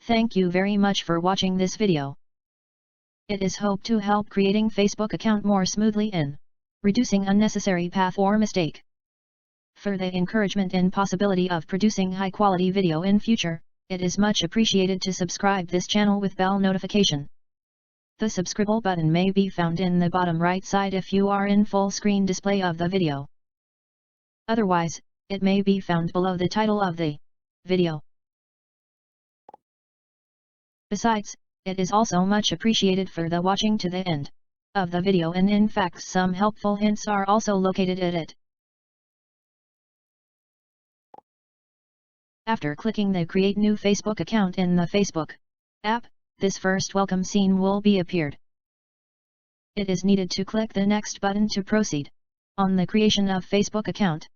Thank you very much for watching this video. It is hoped to help creating Facebook account more smoothly in reducing unnecessary path or mistake. For the encouragement and possibility of producing high quality video in future, it is much appreciated to subscribe this channel with bell notification. The subscribe button may be found in the bottom right side if you are in full screen display of the video. Otherwise, it may be found below the title of the video. Besides, it is also much appreciated for the watching to the end of the video, and in fact some helpful hints are also located at it. After clicking the Create New Facebook Account in the Facebook app, this first welcome scene will be appeared. It is needed to click the Next button to proceed on the creation of Facebook account.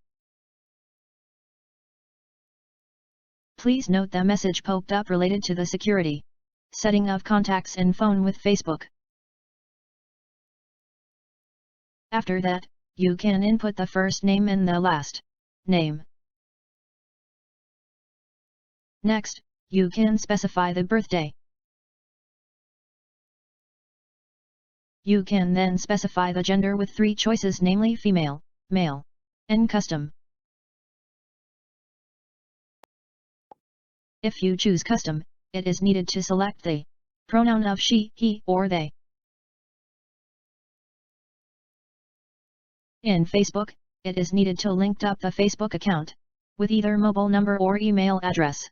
Please note the message popped up related to the security setting of contacts in phone with Facebook. After that, you can input the first name and the last name. Next, you can specify the birthday. You can then specify the gender with 3 choices, namely female, male, and custom. If you choose custom, it is needed to select the pronoun of she, he, or they. In Facebook, it is needed to link up the Facebook account with either mobile number or email address.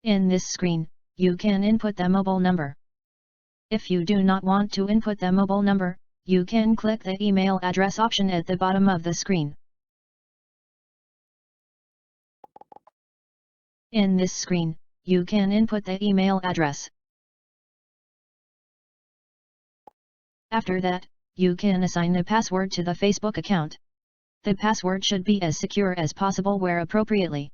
In this screen, you can input the mobile number. If you do not want to input the mobile number, you can click the email address option at the bottom of the screen. In this screen, you can input the email address. After that, you can assign a password to the Facebook account. The password should be as secure as possible where appropriately.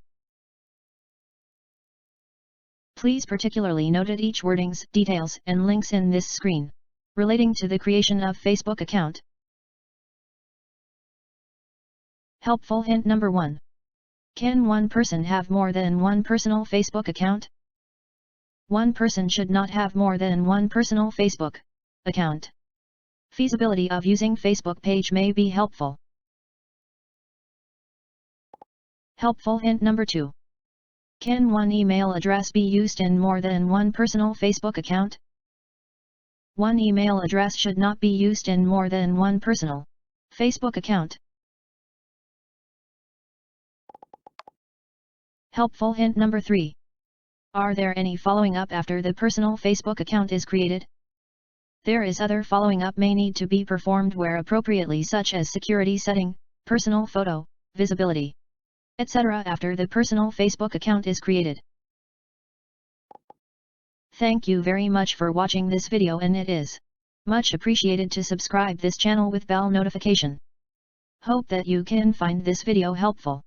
Please particularly note each wordings, details, and links in this screen relating to the creation of Facebook account. Helpful hint number 1. Can one person have more than one personal Facebook account? One person should not have more than one personal Facebook account. Feasibility of using Facebook page may be helpful. Helpful hint number 2. Can one email address be used in more than one personal Facebook account? One email address should not be used in more than one personal Facebook account. Helpful hint number 3. Are there any following up after the personal Facebook account is created? There is other following up may need to be performed where appropriately, such as security setting, personal photo, visibility, etc. after the personal Facebook account is created. Thank you very much for watching this video, and it is much appreciated to subscribe this channel with bell notification. Hope that you can find this video helpful.